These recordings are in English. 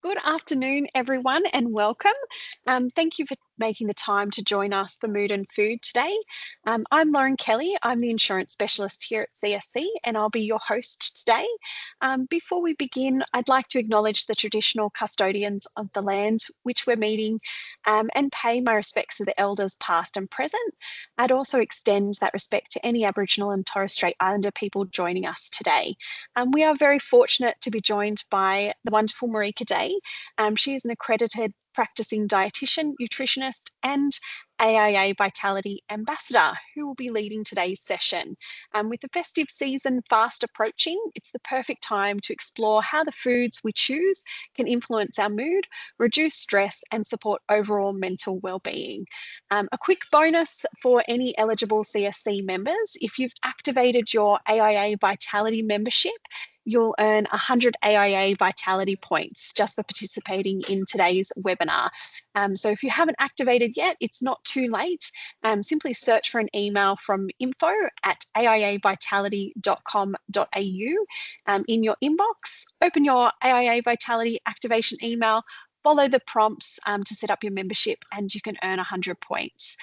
Good afternoon, everyone, and welcome. Thank you for making the time to join us for Mood and Food today. I'm Lauren Kelly. I'm the insurance specialist here at CSC, and I'll be your host today. Before we begin, I'd like to acknowledge the traditional custodians of the land which we're meeting and pay my respects to the elders past and present. I'd also extend that respect to any Aboriginal and Torres Strait Islander people joining us today. We are very fortunate to be joined by the wonderful Marika Day. She is an accredited practicing dietitian, nutritionist, and AIA Vitality Ambassador who will be leading today's session. With the festive season fast approaching, it's the perfect time to explore how the foods we choose can influence our mood, reduce stress, and support overall mental well-being. A quick bonus for any eligible CSC members: if you've activated your AIA Vitality membership, you'll earn 100 AIA Vitality points just for participating in today's webinar. So if you haven't activated yet, it's not too late. Simply search for an email from info@aiavitality.com.au in your inbox, open your AIA Vitality activation email, follow the prompts to set up your membership, and you can earn 100 points.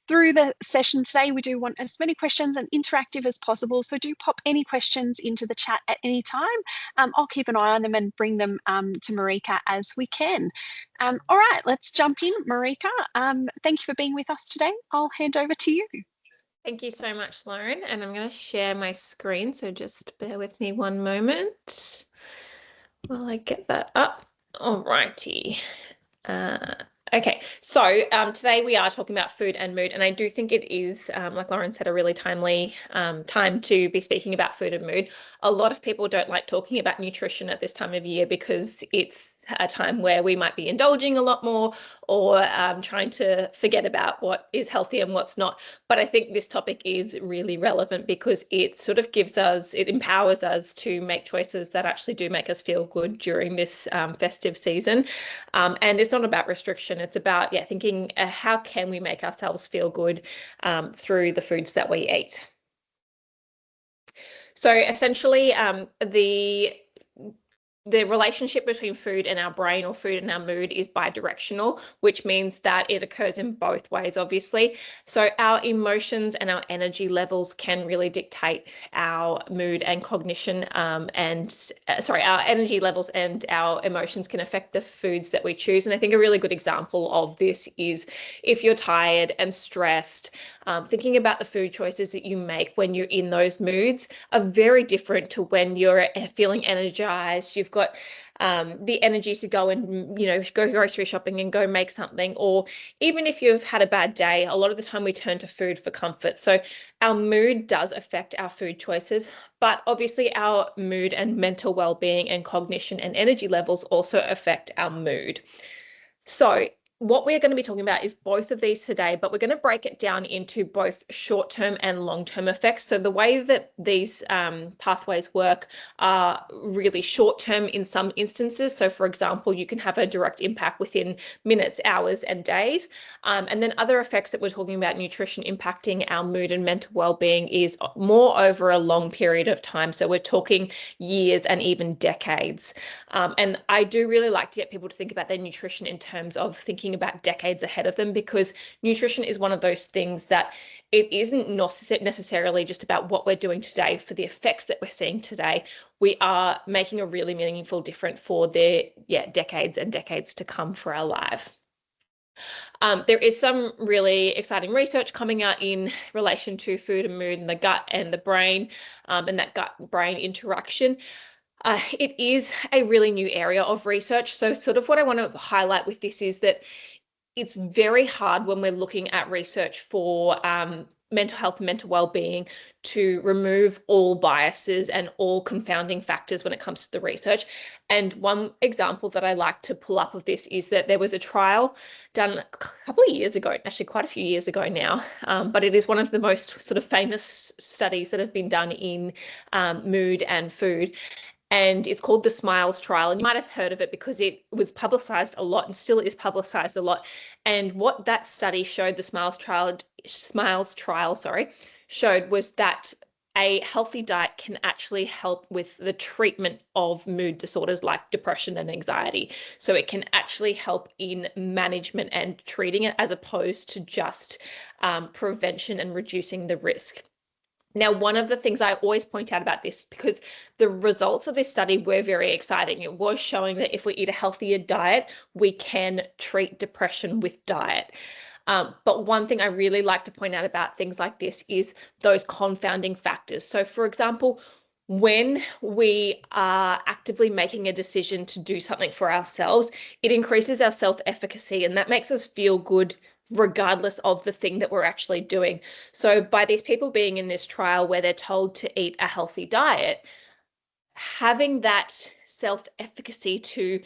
Through the session today, we do want as many questions and interactive as possible, so do pop any questions into the chat at any time. I'll keep an eye on them and bring them to Marika as we can. All right, let's jump in. Marika, thank you for being with us today. I'll hand over to you. Thank you so much, Lauren, and I'm going to share my screen, so just bear with me one moment while I get that up. All righty. Okay, so today we are talking about food and mood, and I do think it is, like Lauren said, a really timely time to be speaking about food and mood. A lot of people don't like talking about nutrition at this time of year because it's a time where we might be indulging a lot more or trying to forget about what is healthy and what's not. But I think this topic is really relevant because it sort of it empowers us to make choices that actually do make us feel good during this festive season. And it's not about restriction. It's about, thinking how can we make ourselves feel good through the foods that we eat. So essentially, the relationship between food and our brain or food and our mood is bidirectional, which means that it occurs in both ways, obviously. So our emotions and our energy levels can really dictate our mood and cognition, our energy levels and our emotions can affect the foods that we choose. And I think a really good example of this is if you're tired and stressed, thinking about the food choices that you make when you're in those moods are very different to when you're feeling energized. You've got the energy to go and, go grocery shopping and go make something. Or even if you've had a bad day, a lot of the time we turn to food for comfort. So our mood does affect our food choices, but obviously our mood and mental well-being and cognition and energy levels also affect our mood. So what we're going to be talking about is both of these today, but we're going to break it down into both short-term and long-term effects. So the way that these pathways work are really short-term in some instances. So for example, you can have a direct impact within minutes, hours, and days. And then other effects that we're talking about nutrition impacting our mood and mental well-being is more over a long period of time. So we're talking years and even decades. And I do really like to get people to think about their nutrition in terms of thinking about decades ahead of them, because nutrition is one of those things that it isn't necessarily just about what we're doing today for the effects that we're seeing today. We are making a really meaningful difference for the decades and decades to come for our life. There is some really exciting research coming out in relation to food and mood and the gut and the brain, and that gut-brain interaction. It is a really new area of research. So sort of what I want to highlight with this is that it's very hard when we're looking at research for mental health and mental well-being to remove all biases and all confounding factors when it comes to the research. And one example that I like to pull up of this is that there was a trial done a couple of years ago, actually quite a few years ago now, but it is one of the most sort of famous studies that have been done in mood and food. And it's called the SMILES trial. And you might have heard of it because it was publicized a lot and still is publicized a lot. And what that study showed, the SMILES trial, showed was that a healthy diet can actually help with the treatment of mood disorders like depression and anxiety. So it can actually help in management and treating it as opposed to just prevention and reducing the risk. Now, one of the things I always point out about this, because the results of this study were very exciting, it was showing that if we eat a healthier diet, we can treat depression with diet. But one thing I really like to point out about things like this is those confounding factors. So, for example, when we are actively making a decision to do something for ourselves, it increases our self-efficacy, and that makes us feel good regardless of the thing that we're actually doing. So by these people being in this trial where they're told to eat a healthy diet, having that self-efficacy to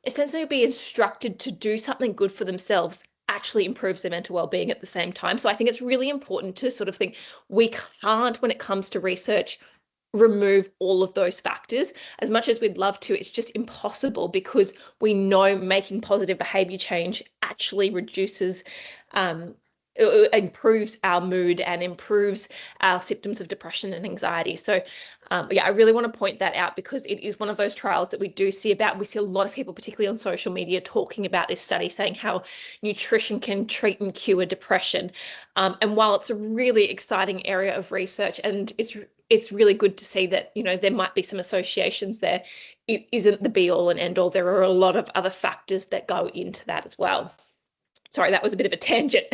essentially be instructed to do something good for themselves actually improves their mental well-being at the same time. So I think it's really important to sort of think we can't, when it comes to research, remove all of those factors. As much as we'd love to, it's just impossible because we know making positive behavior change actually reduces improves our mood and improves our symptoms of depression and anxiety. So yeah, I really want to point that out because it is one of those trials that we do see about. We see a lot of people, particularly on social media, talking about this study, saying how nutrition can treat and cure depression. And while it's a really exciting area of research, and it's really good to see that, you know, there might be some associations there, it isn't the be all and end all. There are a lot of other factors that go into that as well. Sorry, that was a bit of a tangent.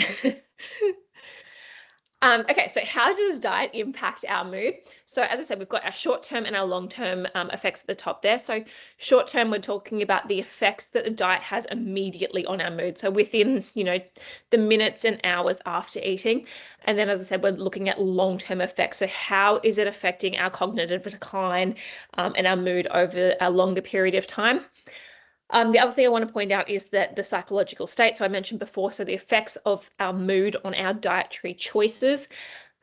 Okay, so how does diet impact our mood? So as I said, we've got our short-term and our long-term effects at the top there. So short-term, we're talking about the effects that the diet has immediately on our mood. So within, you know, the minutes and hours after eating. And then, as I said, we're looking at long-term effects. So how is it affecting our cognitive decline and our mood over a longer period of time? The other thing I want to point out is that the psychological state, so I mentioned before, so the effects of our mood on our dietary choices.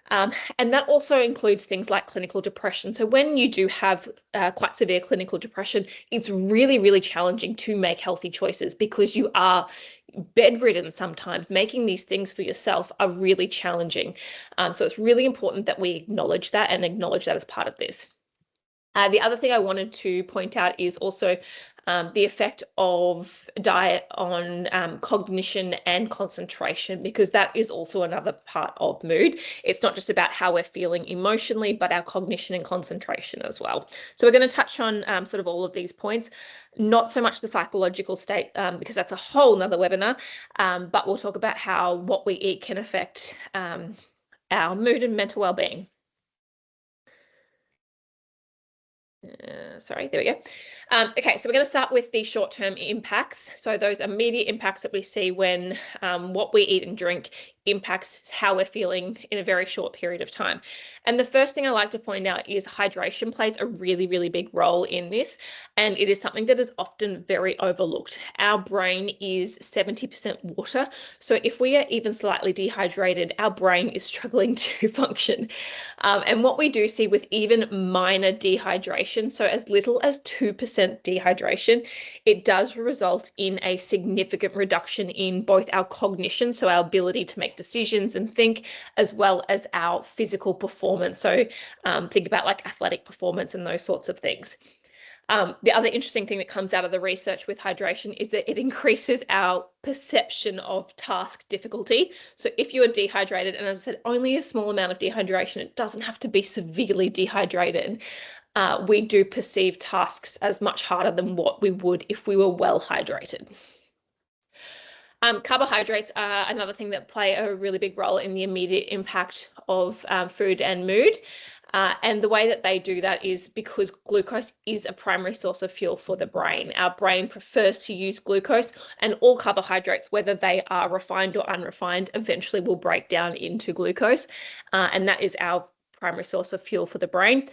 And that also includes things like clinical depression. So when you do have quite severe clinical depression, it's really, really challenging to make healthy choices because you are bedridden sometimes. Making these things for yourself are really challenging. So it's really important that we acknowledge that and acknowledge that as part of this. The other thing I wanted to point out is also the effect of diet on cognition and concentration, because that is also another part of mood. It's not just about how we're feeling emotionally, but our cognition and concentration as well. So we're going to touch on sort of all of these points, not so much the psychological state, because that's a whole nother webinar, but we'll talk about how what we eat can affect our mood and mental well-being. Sorry, there we go. Okay, so we're going to start with the short-term impacts. So those immediate impacts that we see when what we eat and drink impacts how we're feeling in a very short period of time. And the first thing I like to point out is hydration plays a really, really big role in this. And it is something that is often very overlooked. Our brain is 70% water. So if we are even slightly dehydrated, our brain is struggling to function. And what we do see with even minor dehydration, so as little as 2% dehydration, it does result in a significant reduction in both our cognition, so our ability to make decisions and think, as well as our physical performance. So think about like athletic performance and those sorts of things. The other interesting thing that comes out of the research with hydration is that it increases our perception of task difficulty. So if you are dehydrated, and as I said, only a small amount of dehydration, it doesn't have to be severely dehydrated, we do perceive tasks as much harder than what we would if we were well hydrated. Carbohydrates are another thing that play a really big role in the immediate impact of food and mood. And the way that they do that is because glucose is a primary source of fuel for the brain. Our brain prefers to use glucose, and all carbohydrates, whether they are refined or unrefined, eventually will break down into glucose. And that is our primary source of fuel for the brain.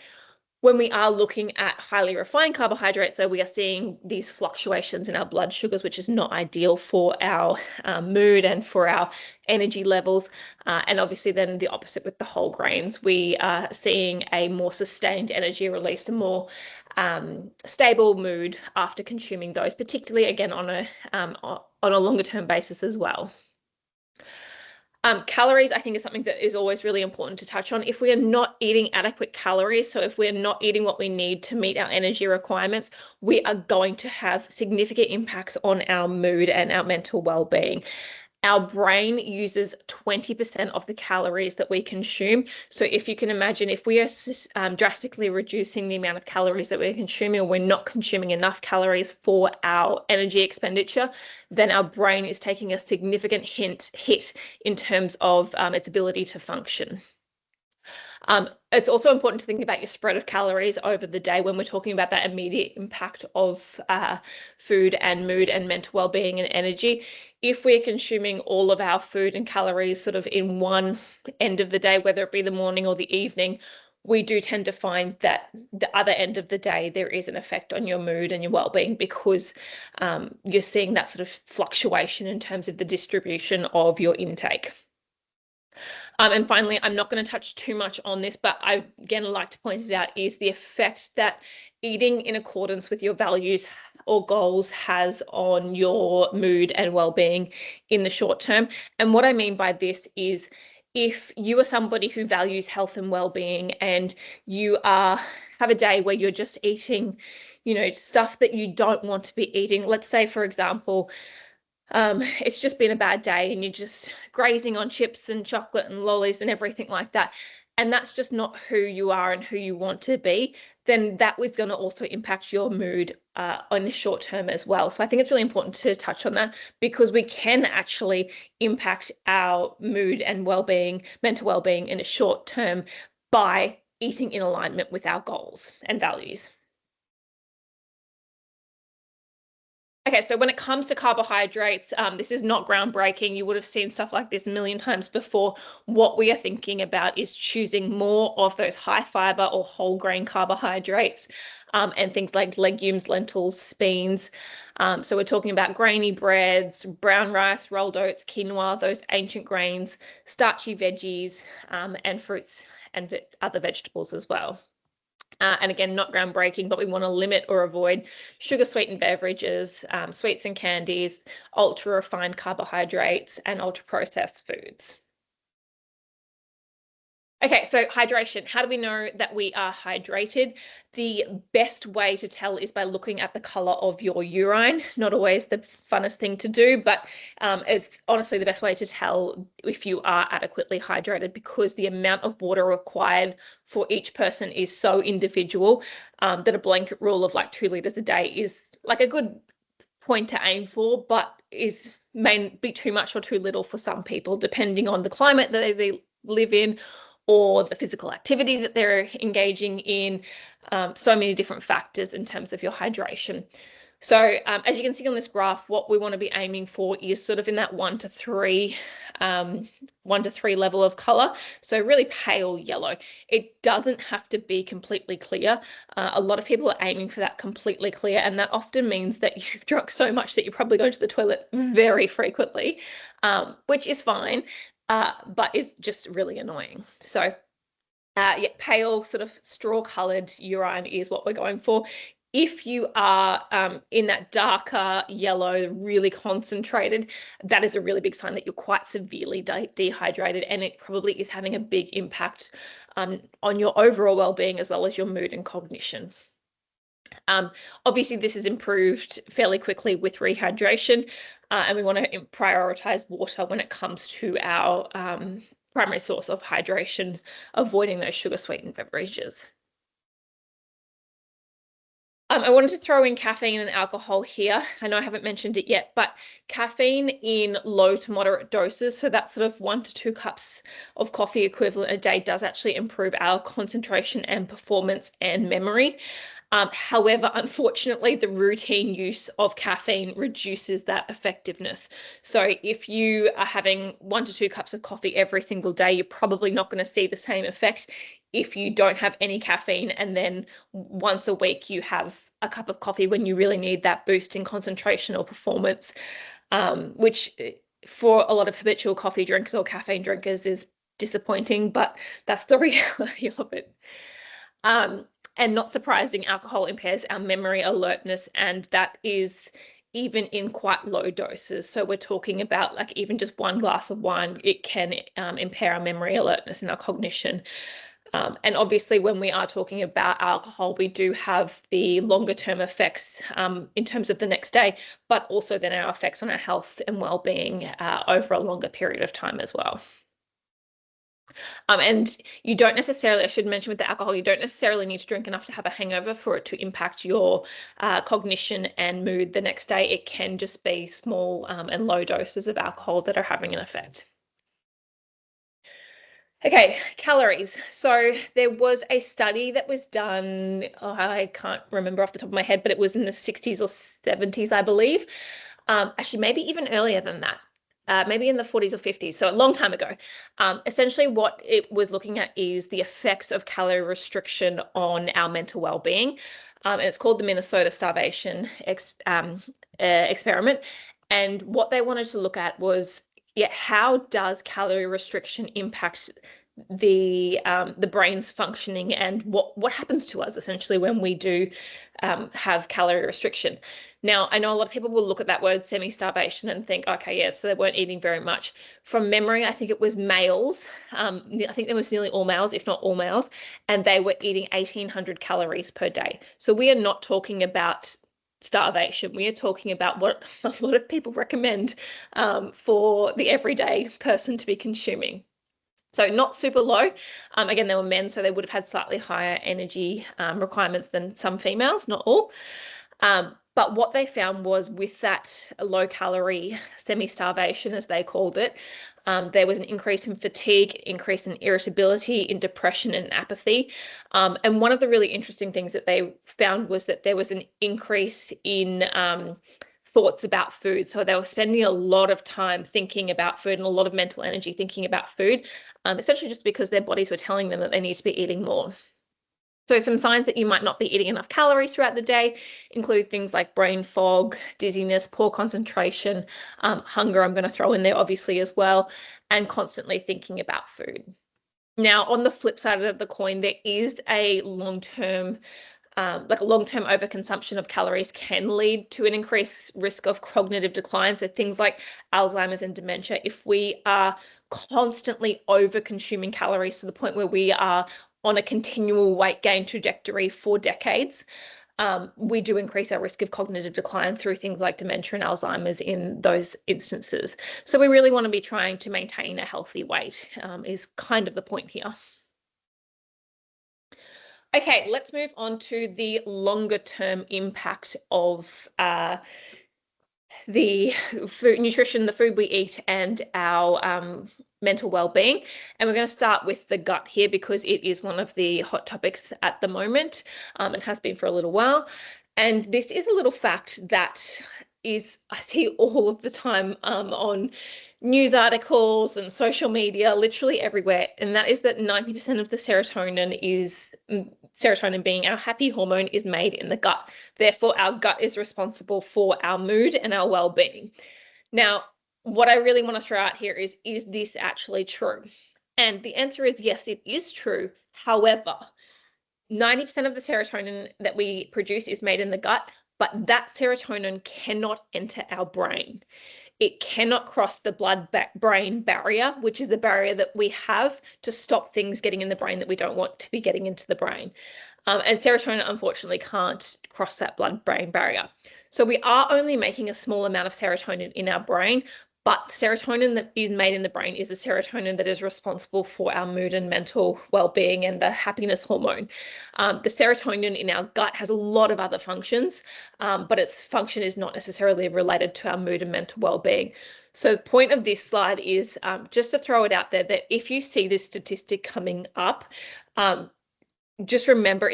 When we are looking at highly refined carbohydrates, so we are seeing these fluctuations in our blood sugars, which is not ideal for our mood and for our energy levels. And obviously then the opposite with the whole grains. We are seeing a more sustained energy release, a more stable mood after consuming those, particularly again on a longer term basis as well. Calories, I think, is something that is always really important to touch on. If we are not eating adequate calories, so if we're not eating what we need to meet our energy requirements, we are going to have significant impacts on our mood and our mental well-being. Our brain uses 20% of the calories that we consume. So if you can imagine, if we are drastically reducing the amount of calories that we're consuming, or we're not consuming enough calories for our energy expenditure, then our brain is taking a significant hit in terms of its ability to function. It's also important to think about your spread of calories over the day when we're talking about that immediate impact of food and mood and mental well-being and energy. If we're consuming all of our food and calories sort of in one end of the day, whether it be the morning or the evening, we do tend to find that the other end of the day, there is an effect on your mood and your well-being, because you're seeing that sort of fluctuation in terms of the distribution of your intake. And finally, I'm not going to touch too much on this, but I again like to point it out, is the effect that eating in accordance with your values or goals has on your mood and well-being in the short term. And what I mean by this is, if you are somebody who values health and well-being, and you have a day where you're just eating, stuff that you don't want to be eating. Let's say, for example, it's just been a bad day and you're just grazing on chips and chocolate and lollies and everything like that, and that's just not who you are and who you want to be, then that was going to also impact your mood on the short term as well. So I think it's really important to touch on that, because we can actually impact our mood and well-being, mental well-being, in a short term by eating in alignment with our goals and values. Okay, so when it comes to carbohydrates, this is not groundbreaking. You would have seen stuff like this a million times before. What we are thinking about is choosing more of those high fiber or whole grain carbohydrates, and things like legumes, lentils, beans. So we're talking about grainy breads, brown rice, rolled oats, quinoa, those ancient grains, starchy veggies, and fruits and other vegetables as well. And again, not groundbreaking, but we want to limit or avoid sugar sweetened beverages, sweets and candies, ultra refined carbohydrates, and ultra processed foods. Okay, so hydration. How do we know that we are hydrated? The best way to tell is by looking at the color of your urine. Not always the funnest thing to do, but it's honestly the best way to tell if you are adequately hydrated, because the amount of water required for each person is so individual, that a blanket rule of like 2 liters a day is like a good point to aim for, but may be too much or too little for some people, depending on the climate that they live in, or the physical activity that they're engaging in. So many different factors in terms of your hydration. So as you can see on this graph, what we want to be aiming for is sort of in that 1 to 3, 1 to 3 level of color. So really pale yellow. It doesn't have to be completely clear. A lot of people are aiming for that completely clear, and that often means that you've drunk so much that you probably go to the toilet very frequently, which is fine, but is just really annoying. So yeah, pale sort of straw colored urine is what we're going for. If you are in that darker yellow, really concentrated, that is a really big sign that you're quite severely dehydrated, and it probably is having a big impact on your overall well-being, as well as your mood and cognition. Obviously, this is improved fairly quickly with rehydration, and we want to prioritize water when it comes to our primary source of hydration, avoiding those sugar sweetened beverages. I wanted to throw in caffeine and alcohol here. I know I haven't mentioned it yet, but caffeine in low to moderate doses, so that's sort of 1 to 2 cups of coffee equivalent a day, does actually improve our concentration and performance and memory. However, unfortunately, the routine use of caffeine reduces that effectiveness. So if you are having 1 to 2 cups of coffee every single day, you're probably not going to see the same effect if you don't have any caffeine, and then once a week you have a cup of coffee when you really need that boost in concentration or performance, which for a lot of habitual coffee drinkers or caffeine drinkers is disappointing, but that's the reality of it. And not surprising, alcohol impairs our memory, alertness, and that is even in quite low doses. So we're talking about like even just one glass of wine, it can impair our memory, alertness, and our cognition. And obviously, when we are talking about alcohol, we do have the longer term effects in terms of the next day, but also then our effects on our health and well-being over a longer period of time as well. And you don't necessarily, I should mention with the alcohol, you don't necessarily need to drink enough to have a hangover for it to impact your cognition and mood the next day. It can just be small and low doses of alcohol that are having an effect. Okay, calories. So there was a study that was done, I can't remember off the top of my head, but it was in the 60s or 70s, I believe. Actually, maybe even earlier than that. Maybe in the 40s or 50s, so a long time ago. Essentially, what it was looking at is the effects of calorie restriction on our mental well-being. And it's called the Minnesota Starvation Experiment. And what they wanted to look at was, yeah, how does calorie restriction impact the brain's functioning, and what happens to us essentially when we do have calorie restriction. Now, I know a lot of people will look at that word semi-starvation and think, okay, yeah, so they weren't eating very much. From memory, I think it was males. I think there was nearly all males, if not all males, and they were eating 1,800 calories per day. So we are not talking about starvation. We are talking about what a lot of people recommend for the everyday person to be consuming. So not super low. Again, they were men, so they would have had slightly higher energy requirements than some females, not all. But what they found was with that low calorie semi-starvation, as they called it, there was an increase in fatigue, increase in irritability, in depression and apathy. And one of the really interesting things that they found was that there was an increase in thoughts about food. So they were spending a lot of time thinking about food and a lot of mental energy thinking about food, essentially just because their bodies were telling them that they need to be eating more. So some signs that you might not be eating enough calories throughout the day include things like brain fog, dizziness, poor concentration, hunger, I'm going to throw in there obviously as well, and constantly thinking about food. Now, on the flip side of the coin, there is a long-term overconsumption of calories can lead to an increased risk of cognitive decline. So things like Alzheimer's and dementia, if we are constantly over consuming calories to the point where we are on a continual weight gain trajectory for decades, we do increase our risk of cognitive decline through things like dementia and Alzheimer's in those instances. So we really want to be trying to maintain a healthy weight, is kind of the point here. Okay, let's move on to the longer term impact of the food, nutrition, the food we eat, and our mental well-being. And we're going to start with the gut here because it is one of the hot topics at the moment and has been for a little while. And this is a little fact that I see all of the time on news articles and social media, literally everywhere. And that is that 90% of the serotonin being our happy hormone, is made in the gut. Therefore, our gut is responsible for our mood and our well-being. Now, what I really want to throw out here is this actually true? And the answer is yes, it is true. However, 90% of the serotonin that we produce is made in the gut, but that serotonin cannot enter our brain. It cannot cross the blood-brain barrier, which is the barrier that we have to stop things getting in the brain that we don't want to be getting into the brain. And serotonin, unfortunately, can't cross that blood-brain barrier. So we are only making a small amount of serotonin in our brain, but serotonin that is made in the brain is the serotonin that is responsible for our mood and mental well-being and the happiness hormone. The serotonin in our gut has a lot of other functions, but its function is not necessarily related to our mood and mental well-being. So the point of this slide is just to throw it out there that if you see this statistic coming up, just remember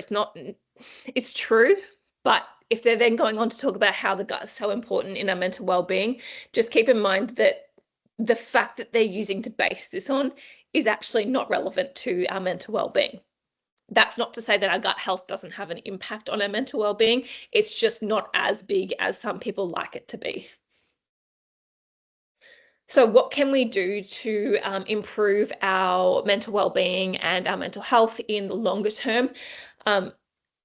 it's true, but if they're then going on to talk about how the gut is so important in our mental well-being, just keep in mind that the fact that they're using to base this on is actually not relevant to our mental well-being. That's not to say that our gut health doesn't have an impact on our mental well-being. It's just not as big as some people like it to be. So what can we do to improve our mental well-being and our mental health in the longer term?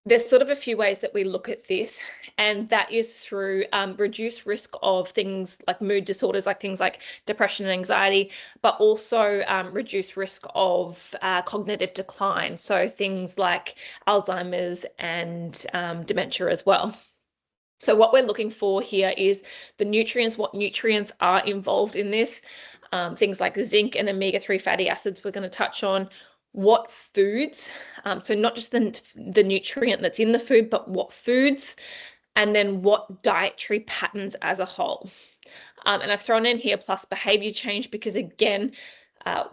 There's sort of a few ways that we look at this, and that is through reduced risk of things like mood disorders, like things like depression and anxiety, but also reduced risk of cognitive decline. So things like Alzheimer's and dementia as well. So what we're looking for here is the nutrients, what nutrients are involved in this, things like zinc and omega-3 fatty acids we're going to touch on, what foods, so not just the nutrient that's in the food, but what foods, and then what dietary patterns as a whole. And I've thrown in here plus behavior change because, again,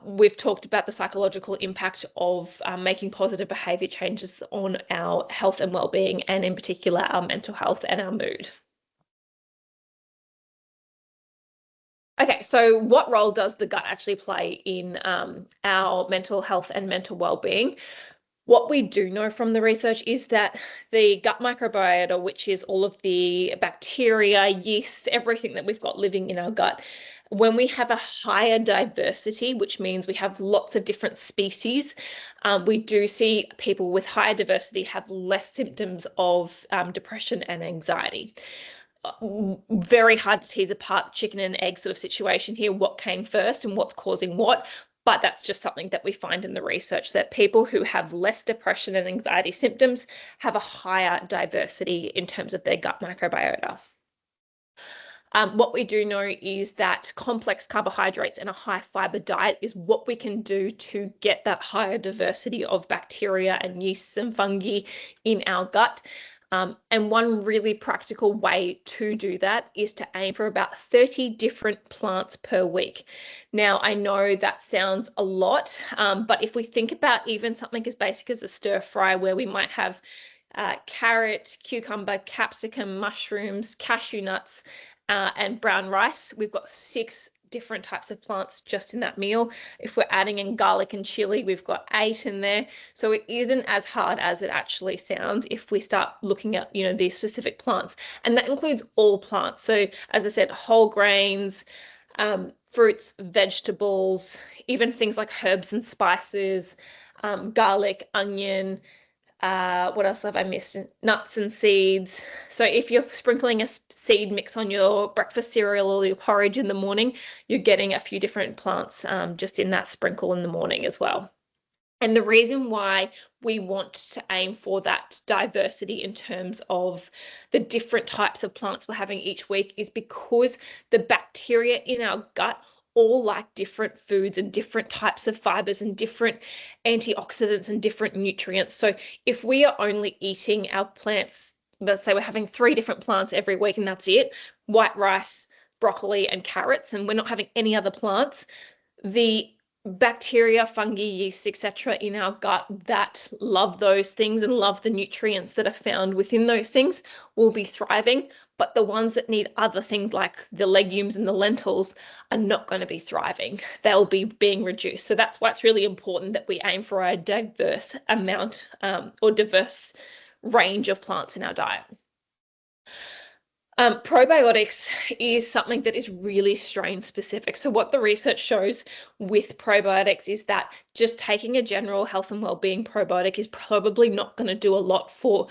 we've talked about the psychological impact of making positive behavior changes on our health and well-being, and in particular, our mental health and our mood. Okay, so what role does the gut actually play in our mental health and mental well-being? What we do know from the research is that the gut microbiota, which is all of the bacteria, yeast, everything that we've got living in our gut, when we have a higher diversity, which means we have lots of different species, we do see people with higher diversity have less symptoms of depression and anxiety. Very hard to tease apart the chicken and egg sort of situation here, what came first and what's causing what. But that's just something that we find in the research, that people who have less depression and anxiety symptoms have a higher diversity in terms of their gut microbiota. What we do know is that complex carbohydrates and a high fiber diet is what we can do to get that higher diversity of bacteria and yeasts and fungi in our gut. And one really practical way to do that is to aim for about 30 different plants per week. Now, I know that sounds a lot, but if we think about even something as basic as a stir fry, where we might have carrot, cucumber, capsicum, mushrooms, cashew nuts, and brown rice, we've got 6 different types of plants just in that meal. If we're adding in garlic and chili, we've got 8 in there. So it isn't as hard as it actually sounds if we start looking at, these specific plants. And that includes all plants. So as I said, whole grains, fruits, vegetables, even things like herbs and spices, garlic, onion, what else have I missed? Nuts and seeds. So if you're sprinkling a seed mix on your breakfast cereal or your porridge in the morning, you're getting a few different plants just in that sprinkle in the morning as well. And the reason why we want to aim for that diversity in terms of the different types of plants we're having each week is because the bacteria in our gut all like different foods and different types of fibers and different antioxidants and different nutrients. So if we are only eating our plants, let's say we're having 3 different plants every week and that's it, white rice, broccoli, and carrots, and we're not having any other plants, the bacteria, fungi, yeast, etc. in our gut that love those things and love the nutrients that are found within those things will be thriving, but the ones that need other things like the legumes and the lentils are not going to be thriving. They'll be being reduced. So that's why it's really important that we aim for a diverse amount or diverse range of plants in our diet. Probiotics is something that is really strain specific. So what the research shows with probiotics is that just taking a general health and well-being probiotic is probably not going to do a lot for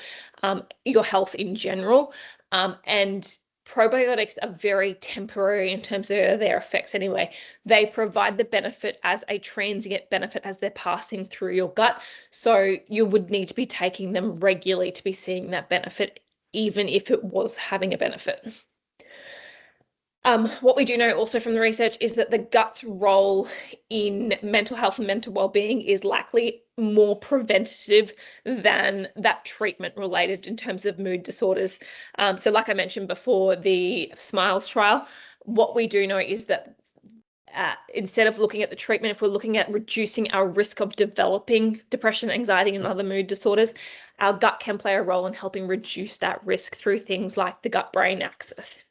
your health in general. And probiotics are very temporary in terms of their effects anyway. They provide the benefit as a transient benefit as they're passing through your gut. So you would need to be taking them regularly to be seeing that benefit, even if it was having a benefit. What we do know also from the research is that the gut's role in mental health and mental well-being is likely more preventative than that treatment related in terms of mood disorders. So like I mentioned before, the SMILES trial, what we do know is that instead of looking at the treatment, if we're looking at reducing our risk of developing depression, anxiety, and other mood disorders, our gut can play a role in helping reduce that risk through things like the gut-brain axis.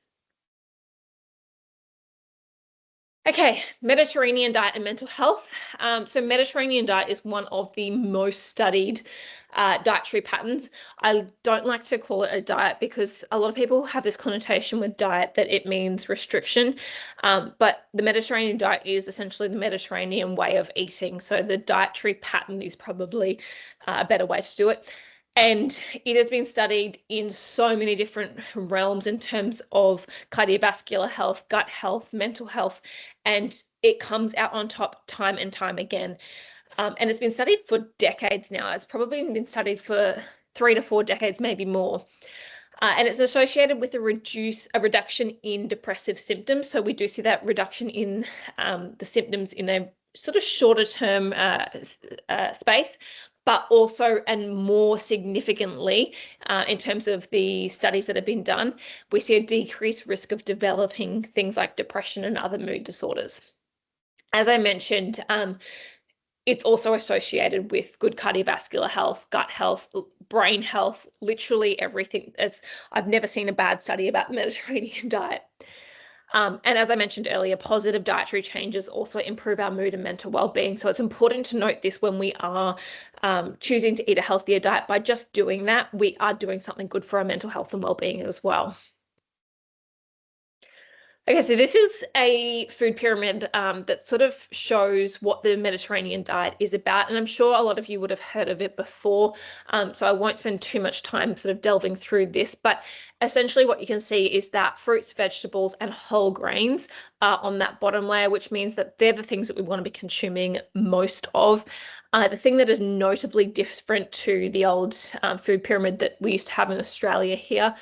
Okay, Mediterranean diet and mental health. So Mediterranean diet is one of the most studied dietary patterns. I don't like to call it a diet because a lot of people have this connotation with diet that it means restriction. But the Mediterranean diet is essentially the Mediterranean way of eating. So the dietary pattern is probably a better way to do it. And it has been studied in so many different realms in terms of cardiovascular health, gut health, mental health, and it comes out on top time and time again. And it's been studied for decades now. It's probably been studied for 3 to 4 decades, maybe more. And it's associated with a reduction in depressive symptoms. So we do see that reduction in the symptoms in a sort of shorter term space, but also and more significantly, in terms of the studies that have been done, we see a decreased risk of developing things like depression and other mood disorders. As I mentioned, it's also associated with good cardiovascular health, gut health, brain health, literally everything. I've never seen a bad study about the Mediterranean diet. And as I mentioned earlier, positive dietary changes also improve our mood and mental well-being. So it's important to note this when we are choosing to eat a healthier diet. By just doing that, we are doing something good for our mental health and well-being as well. Okay, so this is a food pyramid that sort of shows what the Mediterranean diet is about. And I'm sure a lot of you would have heard of it before. So I won't spend too much time sort of delving through this. But essentially what you can see is that fruits, vegetables, and whole grains are on that bottom layer, which means that they're the things that we want to be consuming most of. The thing that is notably different to the old food pyramid that we used to have in Australia here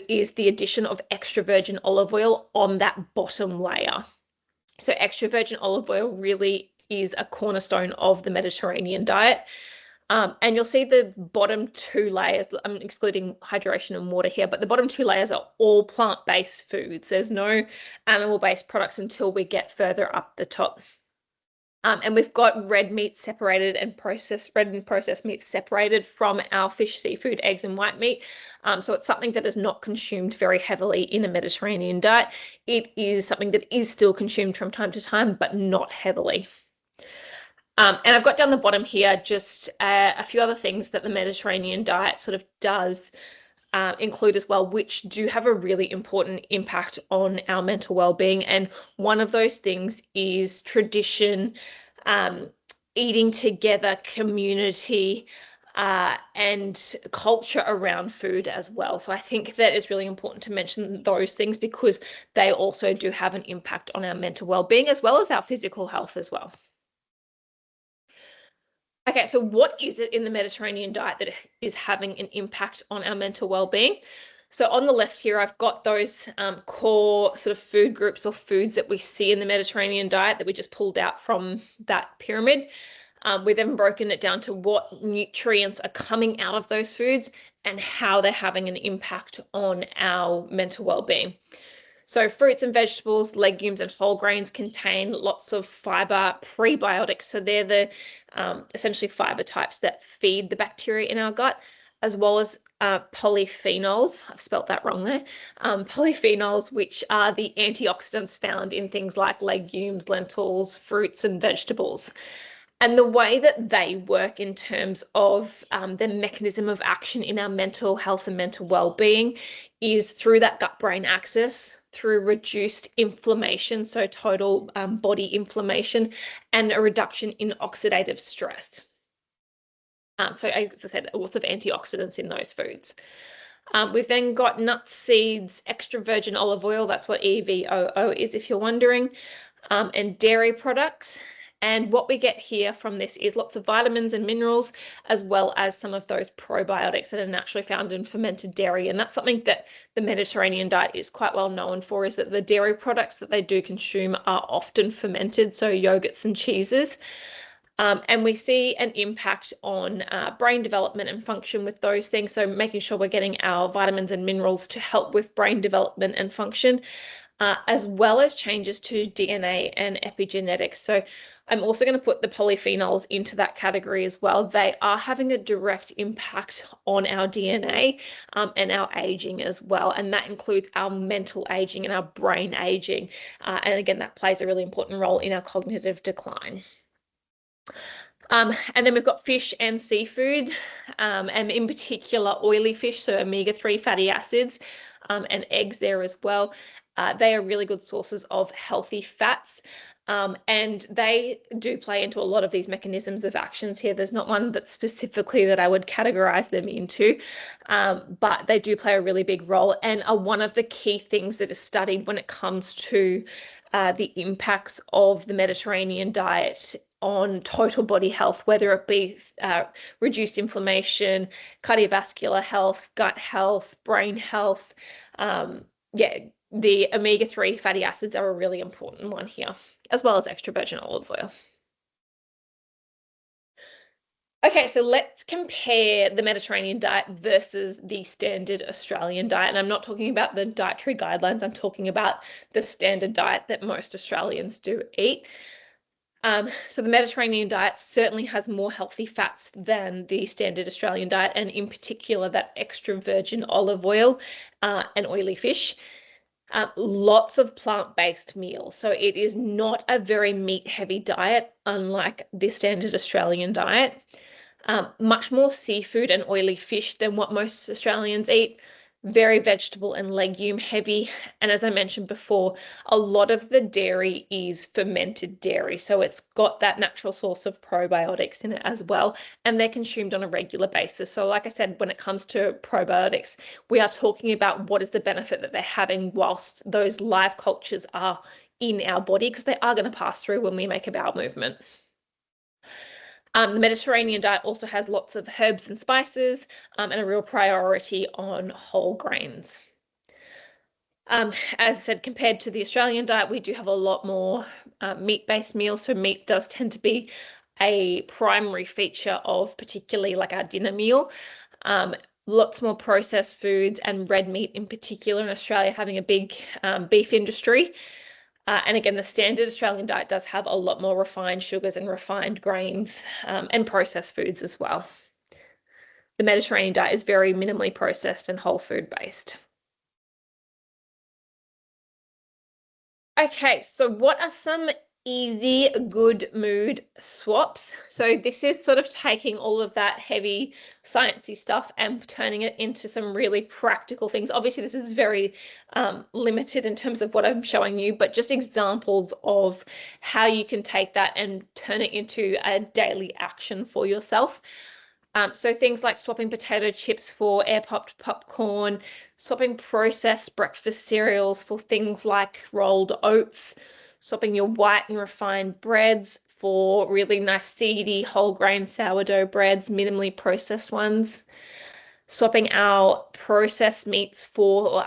is the addition of extra virgin olive oil on that bottom layer. So extra virgin olive oil really is a cornerstone of the Mediterranean diet. And you'll see the bottom two layers, I'm excluding hydration and water here, but the bottom two layers are all plant-based foods. There's no animal-based products until we get further up the top. And we've got red and processed meats separated from our fish, seafood, eggs, and white meat. So it's something that is not consumed very heavily in a Mediterranean diet. It is something that is still consumed from time to time, but not heavily. And I've got down the bottom here just a few other things that the Mediterranean diet sort of does include as well, which do have a really important impact on our mental well-being. And one of those things is tradition, eating together, community, and culture around food as well. So I think that it's really important to mention those things because they also do have an impact on our mental well-being as well as our physical health as well. Okay, so what is it in the Mediterranean diet that is having an impact on our mental well-being? So on the left here, I've got those core sort of food groups or foods that we see in the Mediterranean diet that we just pulled out from that pyramid. We've then broken it down to what nutrients are coming out of those foods and how they're having an impact on our mental well-being. So fruits and vegetables, legumes, and whole grains contain lots of fiber prebiotics. So they're the essentially fiber types that feed the bacteria in our gut, as well as polyphenols. I've spelt that wrong there. Polyphenols, which are the antioxidants found in things like legumes, lentils, fruits, and vegetables. And the way that they work in terms of the mechanism of action in our mental health and mental well-being is through that gut-brain axis, through reduced inflammation, so total body inflammation, and a reduction in oxidative stress. So as I said, lots of antioxidants in those foods. We've then got nuts, seeds, extra virgin olive oil, that's what EVOO is if you're wondering, and dairy products. And what we get here from this is lots of vitamins and minerals, as well as some of those probiotics that are naturally found in fermented dairy. And that's something that the Mediterranean diet is quite well known for, is that the dairy products that they do consume are often fermented, so yogurts and cheeses. And we see an impact on brain development and function with those things. So making sure we're getting our vitamins and minerals to help with brain development and function, as well as changes to DNA and epigenetics. So I'm also going to put the polyphenols into that category as well. They are having a direct impact on our DNA and our aging as well. And that includes our mental aging and our brain aging. And again, that plays a really important role in our cognitive decline. And then we've got fish and seafood, and in particular oily fish, so omega-3 fatty acids, and eggs there as well. They are really good sources of healthy fats. And they do play into a lot of these mechanisms of actions here. There's not one that specifically that I would categorize them into, but they do play a really big role and are one of the key things that is studied when it comes to the impacts of the Mediterranean diet on total body health, whether it be reduced inflammation, cardiovascular health, gut health, brain health. Yeah, the omega-3 fatty acids are a really important one here, as well as extra virgin olive oil. Okay, so let's compare the Mediterranean diet versus the standard Australian diet. And I'm not talking about the dietary guidelines, I'm talking about the standard diet that most Australians do eat. So the Mediterranean diet certainly has more healthy fats than the standard Australian diet, and in particular that extra virgin olive oil and oily fish. Lots of plant-based meals. So it is not a very meat-heavy diet, unlike the standard Australian diet. Much more seafood and oily fish than what most Australians eat. Very vegetable and legume heavy. And as I mentioned before, a lot of the dairy is fermented dairy. So it's got that natural source of probiotics in it as well. And they're consumed on a regular basis. So like I said, when it comes to probiotics, we are talking about what is the benefit that they're having whilst those live cultures are in our body, because they are going to pass through when we make a bowel movement. The Mediterranean diet also has lots of herbs and spices and a real priority on whole grains. As I said, compared to the Australian diet, we do have a lot more meat-based meals. So meat does tend to be a primary feature of particularly like our dinner meal. Lots more processed foods and red meat in particular, in Australia having a big beef industry. And again, the standard Australian diet does have a lot more refined sugars and refined grains and processed foods as well. The Mediterranean diet is very minimally processed and whole food based. Okay, so what are some easy good mood swaps? So this is sort of taking all of that heavy sciencey stuff and turning it into some really practical things. Obviously, this is very limited in terms of what I'm showing you, but just examples of how you can take that and turn it into a daily action for yourself. So things like swapping potato chips for air-popped popcorn, swapping processed breakfast cereals for things like rolled oats, swapping your white and refined breads for really nice seedy whole grain sourdough breads, minimally processed ones, swapping our processed meats for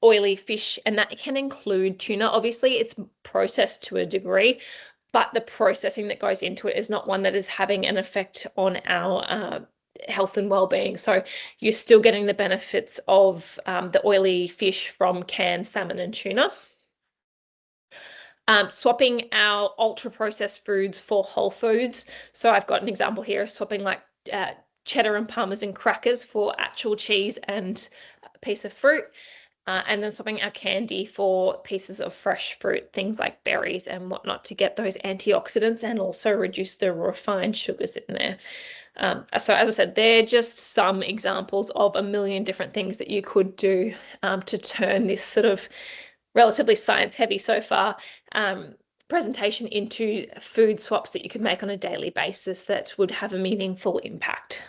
oily fish, and that can include tuna. Obviously, it's processed to a degree, but the processing that goes into it is not one that is having an effect on our health and well-being. So you're still getting the benefits of the oily fish from canned salmon and tuna. Swapping our ultra-processed foods for whole foods. So I've got an example here of swapping like cheddar and parmesan crackers for actual cheese and a piece of fruit. And then swapping our candy for pieces of fresh fruit, things like berries and whatnot, to get those antioxidants and also reduce the refined sugars in there. So as I said, they're just some examples of a million different things that you could do to turn this sort of relatively science heavy so far presentation into food swaps that you could make on a daily basis that would have a meaningful impact.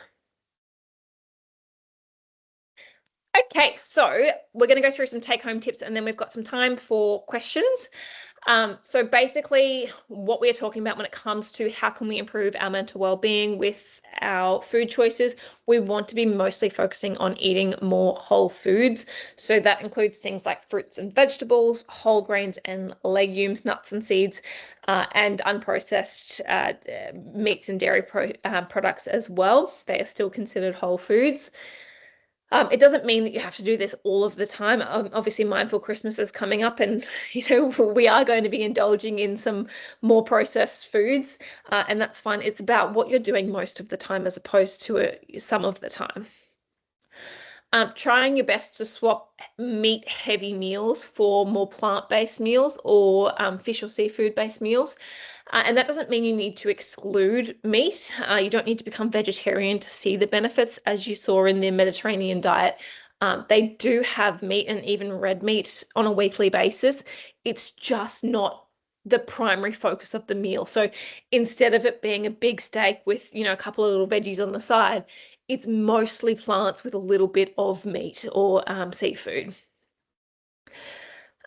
Okay, so we're going to go through some take-home tips and then we've got some time for questions. So basically what we're talking about when it comes to how can we improve our mental well-being with our food choices, we want to be mostly focusing on eating more whole foods. So that includes things like fruits and vegetables, whole grains and legumes, nuts and seeds, and unprocessed meats and dairy products as well. They are still considered whole foods. It doesn't mean that you have to do this all of the time. Obviously, Mindful Christmas is coming up, and we are going to be indulging in some more processed foods, and that's fine. It's about what you're doing most of the time as opposed to some of the time. Trying your best to swap meat-heavy meals for more plant-based meals or fish or seafood-based meals. And that doesn't mean you need to exclude meat. You don't need to become vegetarian to see the benefits, as you saw in the Mediterranean diet. They do have meat and even red meat on a weekly basis. It's just not the primary focus of the meal. So instead of it being a big steak with, a couple of little veggies on the side, it's mostly plants with a little bit of meat or seafood.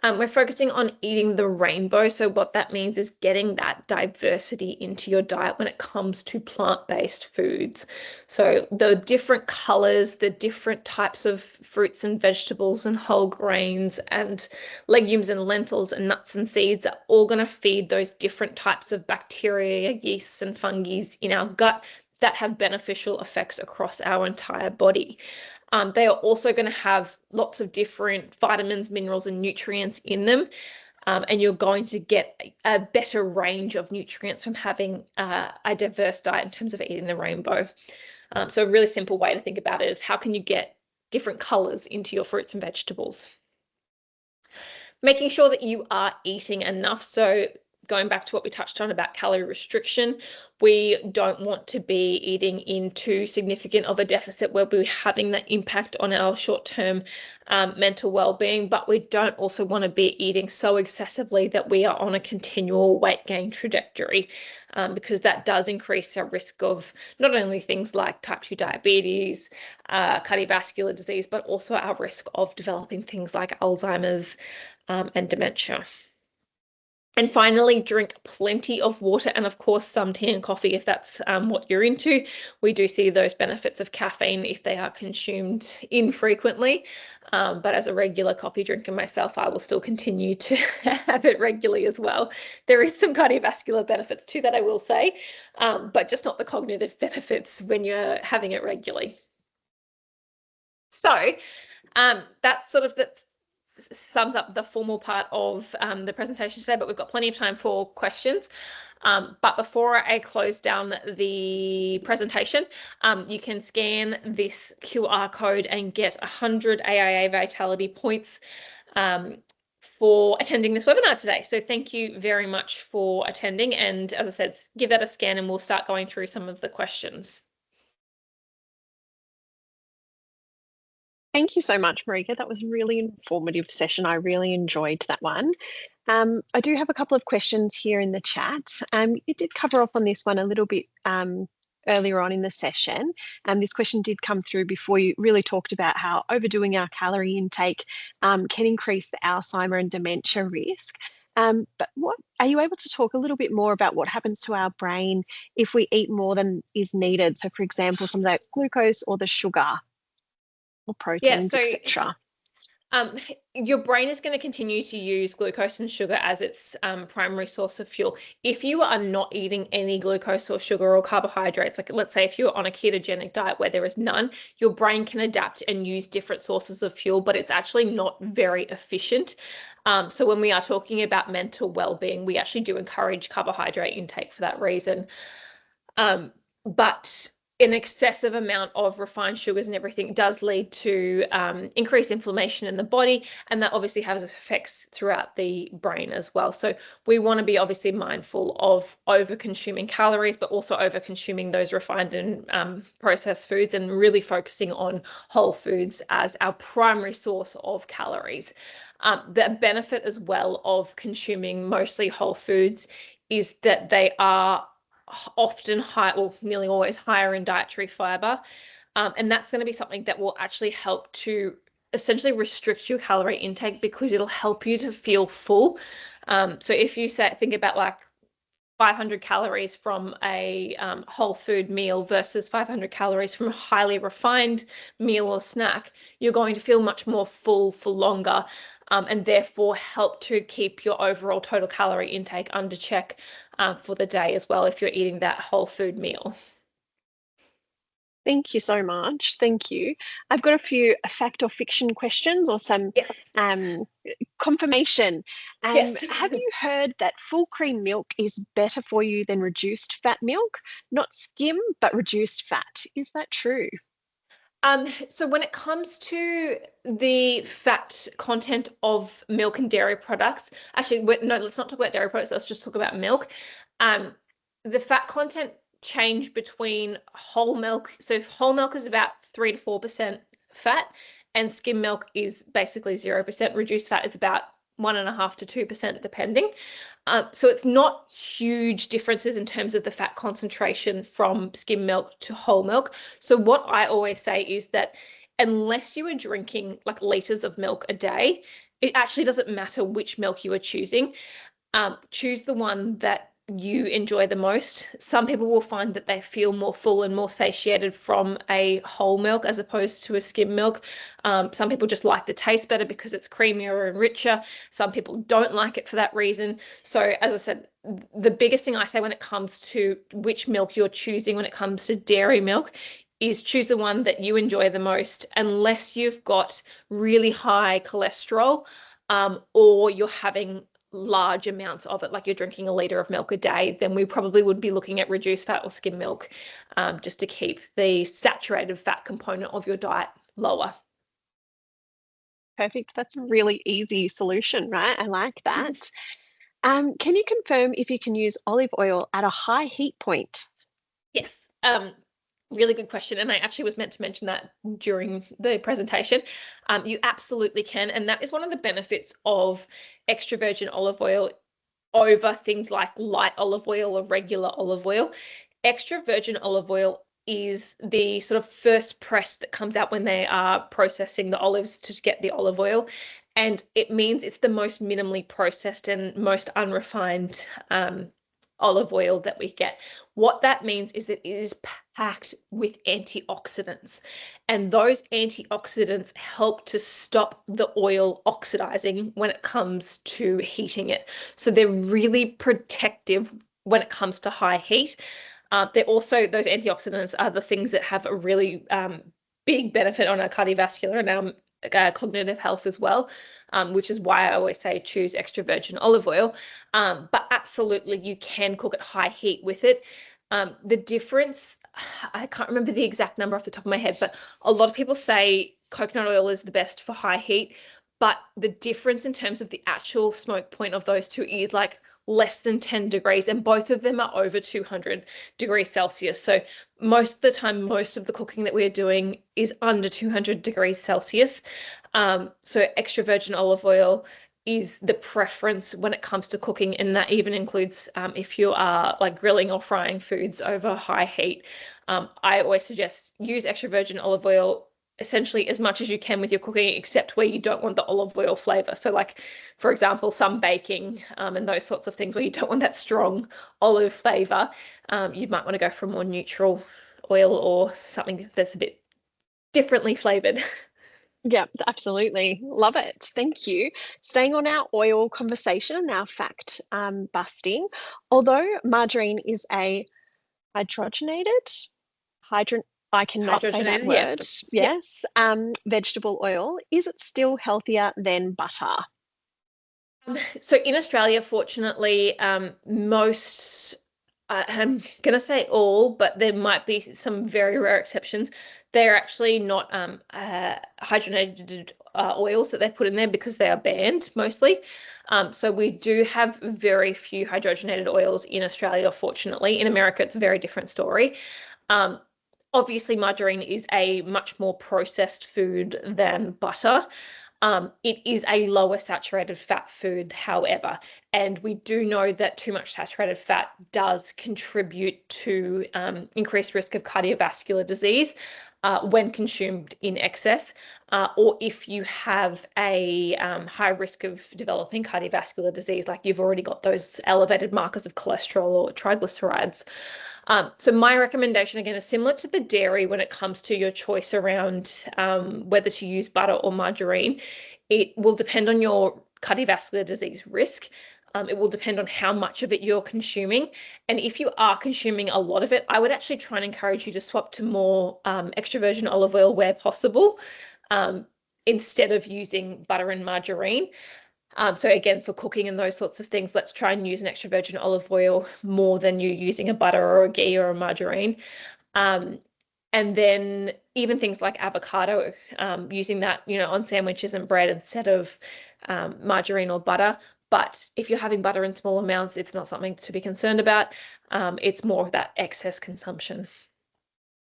We're focusing on eating the rainbow. So what that means is getting that diversity into your diet when it comes to plant-based foods. So the different colors, the different types of fruits and vegetables and whole grains and legumes and lentils and nuts and seeds are all going to feed those different types of bacteria, yeasts and fungi in our gut that have beneficial effects across our entire body. They are also going to have lots of different vitamins, minerals, and nutrients in them. And you're going to get a better range of nutrients from having a diverse diet in terms of eating the rainbow. So a really simple way to think about it is how can you get different colors into your fruits and vegetables? Making sure that you are eating enough. So going back to what we touched on about calorie restriction, we don't want to be eating in too significant of a deficit where we're having that impact on our short-term mental well-being, but we don't also want to be eating so excessively that we are on a continual weight gain trajectory, because that does increase our risk of not only things like type 2 diabetes, cardiovascular disease, but also our risk of developing things like Alzheimer's and dementia. And finally, drink plenty of water and, of course, some tea and coffee if that's what you're into. We do see those benefits of caffeine if they are consumed infrequently. But as a regular coffee drinker myself, I will still continue to have it regularly as well. There is some cardiovascular benefits too that I will say, but just not the cognitive benefits when you're having it regularly. So that's sort of the sums up the formal part of the presentation today, but we've got plenty of time for questions. But before I close down the presentation, you can scan this QR code and get 100 AIA Vitality points for attending this webinar today. So thank you very much for attending. And as I said, give that a scan and we'll start going through some of the questions. Thank you so much, Marika. That was a really informative session. I really enjoyed that one. I do have a couple of questions here in the chat. You did cover off on this one a little bit earlier on in the session. This question did come through before you really talked about how overdoing our calorie intake can increase the Alzheimer and dementia risk. But what are you able to talk a little bit more about what happens to our brain if we eat more than is needed? So, for example, some of that glucose or the sugar or proteins, etc. Your brain is going to continue to use glucose and sugar as its primary source of fuel. If you are not eating any glucose or sugar or carbohydrates, like let's say if you're on a ketogenic diet where there is none, your brain can adapt and use different sources of fuel, but it's actually not very efficient. So when we are talking about mental well-being, we actually do encourage carbohydrate intake for that reason. But an excessive amount of refined sugars and everything does lead to increased inflammation in the body, and that obviously has effects throughout the brain as well. So we want to be obviously mindful of over-consuming calories, but also over-consuming those refined and processed foods, and really focusing on whole foods as our primary source of calories. The benefit as well of consuming mostly whole foods is that they are often high, or nearly always higher in dietary fiber. And that's going to be something that will actually help to essentially restrict your calorie intake because it'll help you to feel full. So if you think about like 500 calories from a whole food meal versus 500 calories from a highly refined meal or snack, you're going to feel much more full for longer, and therefore help to keep your overall total calorie intake under check for the day as well if you're eating that whole food meal. Thank you so much. Thank you. I've got a few fact or fiction questions or some confirmation. Yes. Have you heard that full cream milk is better for you than reduced fat milk? Not skim, but reduced fat. Is that true? So when it comes to the fat content of milk and dairy products, actually, no, let's not talk about dairy products. Let's just talk about milk. The fat content change between whole milk. So if whole milk is about 3 to 4% fat, and skim milk is basically 0%. Reduced fat is about 1.5 to 2% depending. So it's not huge differences in terms of the fat concentration from skim milk to whole milk. So what I always say is that unless you are drinking like liters of milk a day, it actually doesn't matter which milk you are choosing. Choose the one that you enjoy the most. Some people will find that they feel more full and more satiated from a whole milk as opposed to a skim milk. Some people just like the taste better because it's creamier and richer. Some people don't like it for that reason. So as I said, the biggest thing I say when it comes to which milk you're choosing when it comes to dairy milk is choose the one that you enjoy the most, unless you've got really high cholesterol, or you're having large amounts of it, like you're drinking a liter of milk a day, then we probably would be looking at reduced fat or skim milk, just to keep the saturated fat component of your diet lower. Perfect. That's a really easy solution, right? I like that. Can you confirm if you can use olive oil at a high heat point? Yes. Really good question. And I actually was meant to mention that during the presentation. You absolutely can. And that is one of the benefits of extra virgin olive oil over things like light olive oil or regular olive oil. Extra virgin olive oil is the sort of first press that comes out when they are processing the olives to get the olive oil. And it means it's the most minimally processed and most unrefined olive oil that we get. What that means is that it is packed with antioxidants, and those antioxidants help to stop the oil oxidizing when it comes to heating it. So they're really protective when it comes to high heat. They're also, those antioxidants are the things that have a really big benefit on our cardiovascular and our cognitive health as well, which is why I always say choose extra virgin olive oil. But absolutely, you can cook at high heat with it. The difference, I can't remember the exact number off the top of my head, but a lot of people say coconut oil is the best for high heat. But the difference in terms of the actual smoke point of those two is like less than 10 degrees, and both of them are over 200 degrees Celsius. So most of the time, most of the cooking that we're doing is under 200 degrees Celsius. So extra virgin olive oil is the preference when it comes to cooking, and that even includes if you are like grilling or frying foods over high heat. I always suggest use extra virgin olive oil essentially as much as you can with your cooking, except where you don't want the olive oil flavor. So like, for example, some baking and those sorts of things where you don't want that strong olive flavor, you might want to go for a more neutral oil or something that's a bit differently flavored. Yeah, absolutely. Love it. Thank you. Staying on our oil conversation and our fact busting, although margarine is a hydrogenated, hydro I cannot say that Hydrogenated, yeah. word. Yeah. Yes. Vegetable oil. Is it still healthier than butter? So in Australia, fortunately, most, I'm going to say all, but there might be some very rare exceptions. They're actually not hydrogenated oils that they put in there because they are banned mostly. So we do have very few hydrogenated oils in Australia, fortunately. In America, it's a very different story. Um, Obviously, margarine is a much more processed food than butter. It is a lower saturated fat food, however, and we do know that too much saturated fat does contribute to increased risk of cardiovascular disease when consumed in excess, or if you have a high risk of developing cardiovascular disease, like you've already got those elevated markers of cholesterol or triglycerides. So my recommendation again is similar to the dairy when it comes to your choice around whether to use butter or margarine. It will depend on your cardiovascular disease risk. It will depend on how much of it you're consuming. And if you are consuming a lot of it, I would actually try and encourage you to swap to more extra virgin olive oil where possible, instead of using butter and margarine. So again, for cooking and those sorts of things, let's try and use an extra virgin olive oil more than you using a butter or a ghee or a margarine. And then even things like avocado, using that, on sandwiches and bread instead of margarine or butter. But if you're having butter in small amounts, it's not something to be concerned about. It's more of that excess consumption.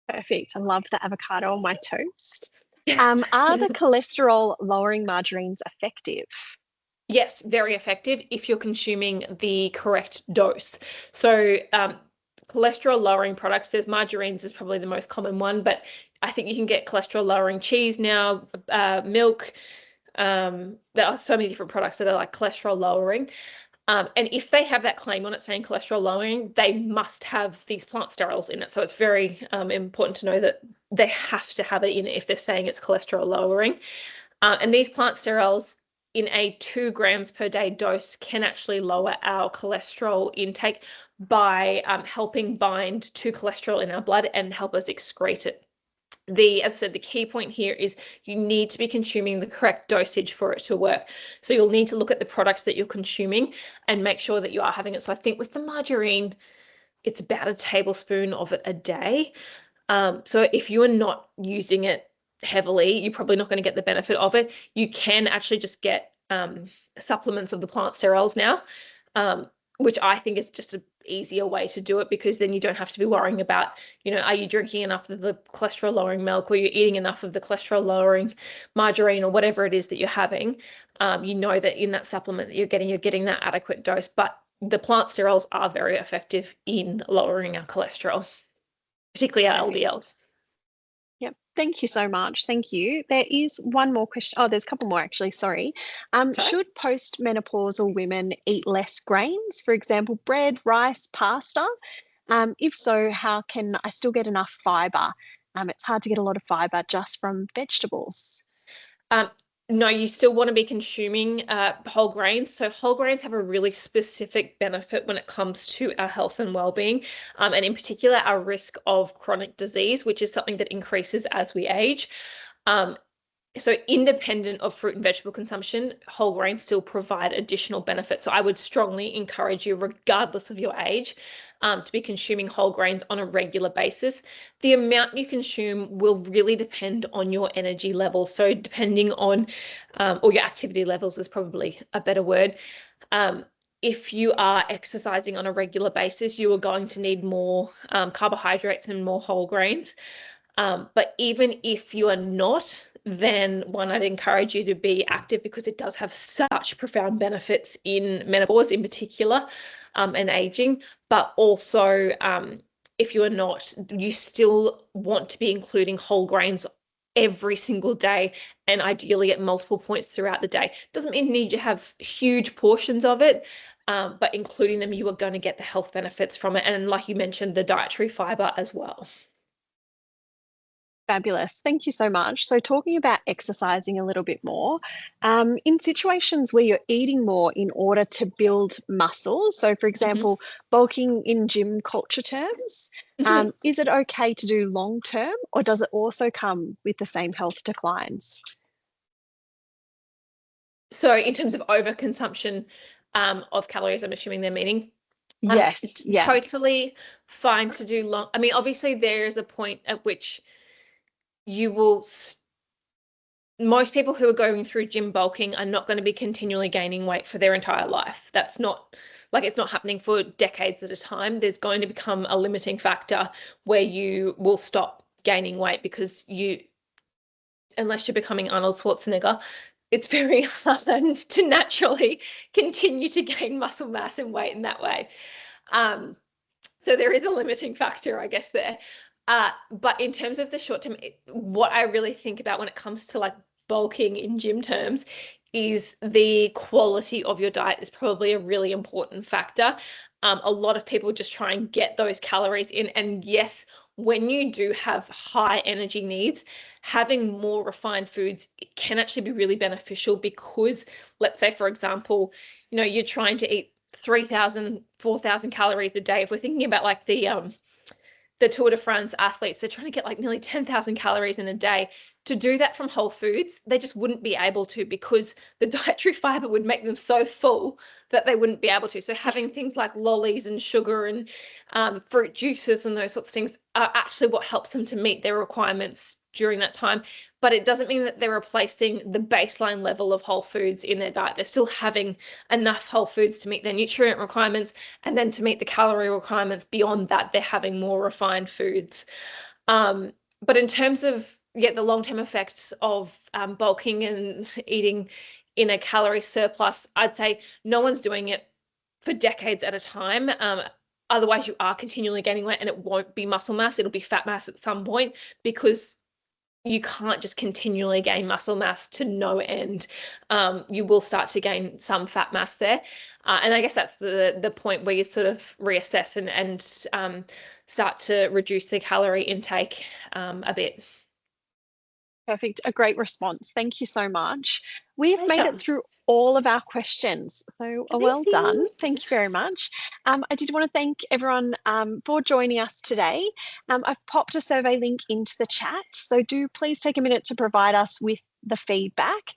Perfect. I love the avocado on my toast. Yes. Are the cholesterol lowering margarines effective? Yes, very effective if you're consuming the correct dose. So, cholesterol lowering products, there's margarines is probably the most common one, but I think you can get cholesterol lowering cheese now, milk. There are so many different products that are like cholesterol lowering. And if they have that claim on it saying cholesterol lowering, they must have these plant sterols in it. So it's very important to know that they have to have it in it if they're saying it's cholesterol lowering. And these plant sterols in a 2 grams per day dose can actually lower our cholesterol intake by helping bind to cholesterol in our blood and help us excrete it. As I said, the key point here is you need to be consuming the correct dosage for it to work. So you'll need to look at the products that you're consuming and make sure that you are having it. So I think with the margarine, it's about a tablespoon of it a day. So if you are not using it heavily, you're probably not going to get the benefit of it. You can actually just get supplements of the plant sterols now, which I think is just an easier way to do it, because then you don't have to be worrying about, are you drinking enough of the cholesterol lowering milk, or you're eating enough of the cholesterol lowering margarine, or whatever it is that you're having. You know that in that supplement that you're getting that adequate dose. But the plant sterols are very effective in lowering our cholesterol, particularly our Perfect. LDL. Yep. Thank you so much. Thank you. There is one more question. Oh, there's a couple more actually. Sorry. Sorry? Should postmenopausal women eat less grains, for example, bread, rice, pasta? If so, how can I still get enough fiber? It's hard to get a lot of fiber just from vegetables. Um, no, you still want to be consuming whole grains. So whole grains have a really specific benefit when it comes to our health and well-being, and in particular, our risk of chronic disease, which is something that increases as we age. Um, so independent of fruit and vegetable consumption, whole grains still provide additional benefits. So I would strongly encourage you, regardless of your age, to be consuming whole grains on a regular basis. The amount you consume will really depend on your energy levels. So depending on, or your activity levels is probably a better word. If you are exercising on a regular basis, you are going to need more carbohydrates and more whole grains. But even if you are not, then I'd encourage you to be active, because it does have such profound benefits in menopause in particular, and aging. But also, if you are not, you still want to be including whole grains every single day, and ideally at multiple points throughout the day. Doesn't mean you need to have huge portions of it, but including them, you are going to get the health benefits from it. And like you mentioned, the dietary fiber as well. Fabulous. Thank you so much. So, talking about exercising a little bit more, in situations where you're eating more in order to build muscle, so for Mhm. example, bulking in gym culture terms, Mhm. is it okay to do long term, or does it also come with the same health declines? So in terms of overconsumption of calories, I'm assuming they're meaning. Yes, It's yeah. totally fine to do long. I mean, obviously there is a point at which you will. Most people who are going through gym bulking are not going to be continually gaining weight for their entire life. That's not, like, it's not happening for decades at a time. There's going to become a limiting factor where you will stop gaining weight, because unless you're becoming Arnold Schwarzenegger, it's very hard to naturally continue to gain muscle mass and weight in that way. Um, so there is a limiting factor, I guess, there. But in terms of the short term, what I really think about when it comes to like bulking in gym terms is the quality of your diet is probably a really important factor. A lot of people just try and get those calories in. And yes, when you do have high energy needs, having more refined foods can actually be really beneficial, because let's say, for example, you're trying to eat 3,000, 4,000 calories a day. If we're thinking about like the Tour de France athletes, they're trying to get like nearly 10,000 calories in a day. To do that from whole foods, they just wouldn't be able to, because the dietary fiber would make them so full that they wouldn't be able to. So having things like lollies and sugar and fruit juices and those sorts of things are actually what helps them to meet their requirements during that time. But it doesn't mean that they're replacing the baseline level of whole foods in their diet. They're still having enough whole foods to meet their nutrient requirements, and then to meet the calorie requirements beyond that, they're having more refined foods. But in terms of the long-term effects of bulking and eating in a calorie surplus, I'd say no one's doing it for decades at a time. Otherwise, you are continually gaining weight and it won't be muscle mass, it'll be fat mass at some point, because you can't just continually gain muscle mass to no end. You will start to gain some fat mass there. And I guess that's the point where you sort of reassess and start to reduce the calorie intake a bit. Perfect. A great response. Thank you so much. We've made Pleasure. it through all of our questions. So well done. Thank you very much. I did want to thank everyone for joining us today. I've popped a survey link into the chat. So do please take a minute to provide us with the feedback.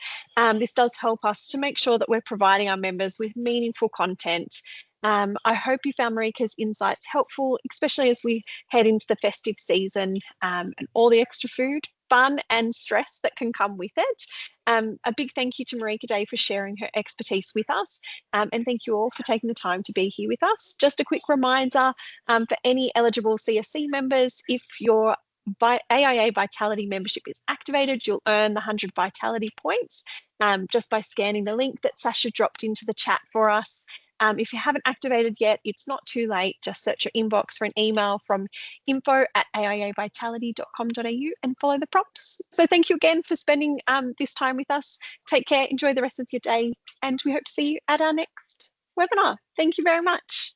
This does help us to make sure that we're providing our members with meaningful content. I hope you found Marika's insights helpful, especially as we head into the festive season and all the extra food, fun and stress that can come with it. A big thank you to Marika Day for sharing her expertise with us. And thank you all for taking the time to be here with us. Just a quick reminder for any eligible CSC members, if your AIA Vitality membership is activated, you'll earn the 100 Vitality points just by scanning the link that Sasha dropped into the chat for us. If you haven't activated yet, it's not too late. Just search your inbox for an email from info@aiavitality.com.au and follow the prompts. So thank you again for spending this time with us. Take care, enjoy the rest of your day, and we hope to see you at our next webinar. Thank you very much.